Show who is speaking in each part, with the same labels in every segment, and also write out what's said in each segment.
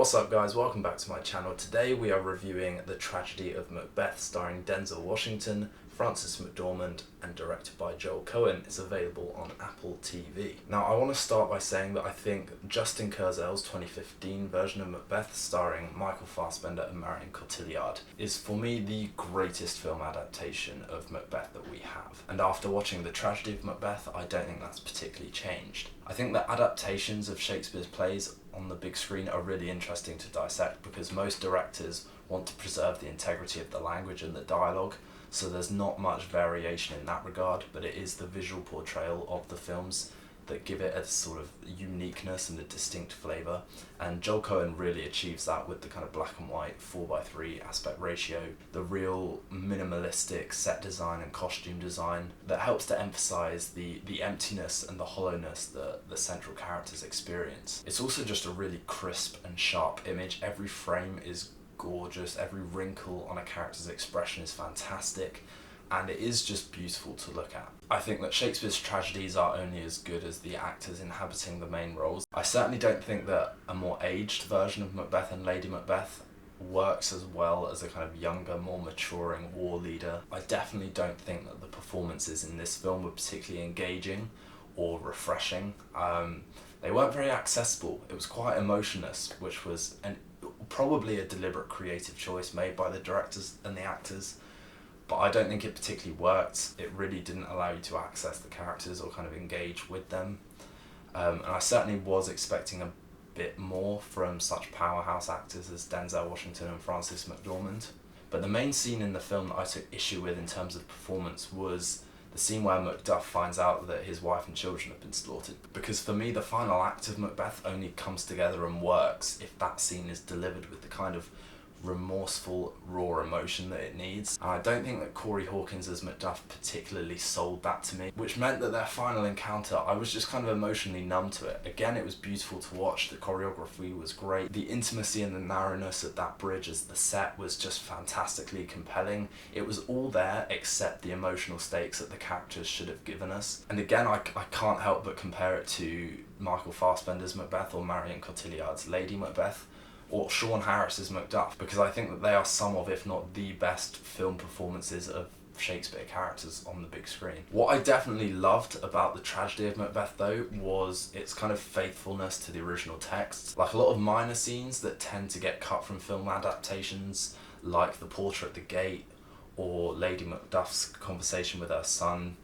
Speaker 1: What's up guys, welcome back to my channel. Today we are reviewing The Tragedy of Macbeth, starring Denzel Washington, Frances McDormand and directed by Joel Coen. It's available on Apple TV. Now I want to start by saying that I think Justin Kurzel's 2015 version of Macbeth, starring Michael Fassbender and Marion Cotillard, is for me the greatest film adaptation of Macbeth that we have. And after watching The Tragedy of Macbeth, I don't think that's particularly changed. I think that adaptations of Shakespeare's plays on the big screen are really interesting to dissect because most directors want to preserve the integrity of the language and the dialogue, so there's not much variation in that regard, but it is the visual portrayal of the films that give it a sort of uniqueness and a distinct flavour, and Joel Coen really achieves that with the kind of black and white 4:3 aspect ratio, the real minimalistic set design and costume design that helps to emphasise the emptiness and the hollowness that the central characters experience. It's also just a really crisp and sharp image. Every frame is gorgeous, every wrinkle on a character's expression is fantastic, and it is just beautiful to look at. I think that Shakespeare's tragedies are only as good as the actors inhabiting the main roles. I certainly don't think that a more aged version of Macbeth and Lady Macbeth works as well as a kind of younger, more maturing war leader. I definitely don't think that the performances in this film were particularly engaging or refreshing. They weren't very accessible. It was quite emotionless, which was probably a deliberate creative choice made by the directors and the actors, but I don't think it particularly worked. It really didn't allow you to access the characters or kind of engage with them. And I certainly was expecting a bit more from such powerhouse actors as Denzel Washington and Frances McDormand. But the main scene in the film that I took issue with in terms of performance was the scene where Macduff finds out that his wife and children have been slaughtered. Because for me, the final act of Macbeth only comes together and works if that scene is delivered with the kind of remorseful, raw emotion that it needs. And I don't think that Corey Hawkins as Macduff particularly sold that to me, which meant that their final encounter, I was just kind of emotionally numb to it. Again, it was beautiful to watch, the choreography was great, the intimacy and the narrowness of that bridge as the set was just fantastically compelling. It was all there except the emotional stakes that the characters should have given us. And again, I can't help but compare it to Michael Fassbender's Macbeth or Marion Cotillard's Lady Macbeth, or Sean Harris's Macduff, because I think that they are some of, if not the best film performances of Shakespeare characters on the big screen. What I definitely loved about The Tragedy of Macbeth though was its kind of faithfulness to the original text. Like a lot of minor scenes that tend to get cut from film adaptations, like the porter at the gate or Lady Macduff's conversation with her son,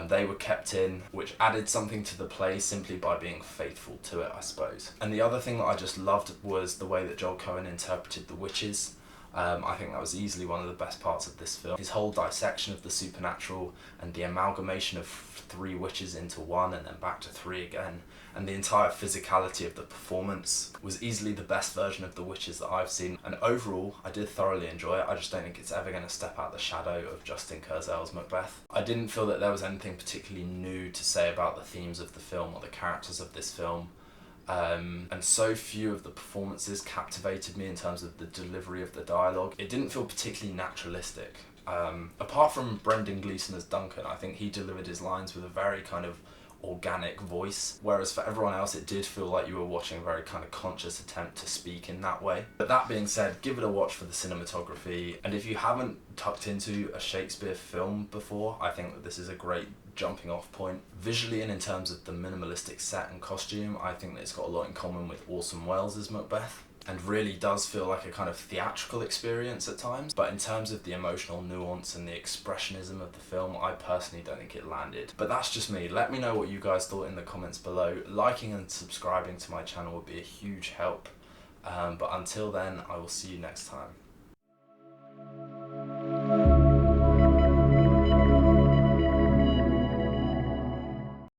Speaker 1: they were kept in, which added something to the play simply by being faithful to it, I suppose. And the other thing that I just loved was the way that Joel Coen interpreted the witches. I think that was easily one of the best parts of this film. His whole dissection of the supernatural and the amalgamation of 3 witches into one and then back to 3 again, and the entire physicality of the performance was easily the best version of the witches that I've seen. And overall, I did thoroughly enjoy it. I just don't think it's ever going to step out the shadow of Justin Kurzel's Macbeth. I didn't feel that there was anything particularly new to say about the themes of the film or the characters of this film. And so few of the performances captivated me in terms of the delivery of the dialogue. It didn't feel particularly naturalistic. Apart from Brendan Gleeson as Duncan, I think he delivered his lines with a very kind of organic voice, whereas for everyone else it did feel like you were watching a very kind of conscious attempt to speak in that way. But that being said, give it a watch for the cinematography, and if you haven't tucked into a Shakespeare film before, I think that this is a great jumping off point. Visually and in terms of the minimalistic set and costume, I think that it's got a lot in common with Orson Welles' Macbeth, and really does feel like a kind of theatrical experience at times. But in terms of the emotional nuance and the expressionism of the film, I personally don't think it landed. But that's just me. Let me know what you guys thought in the comments below. Liking and subscribing to my channel would be a huge help. But until then, I will see you next time.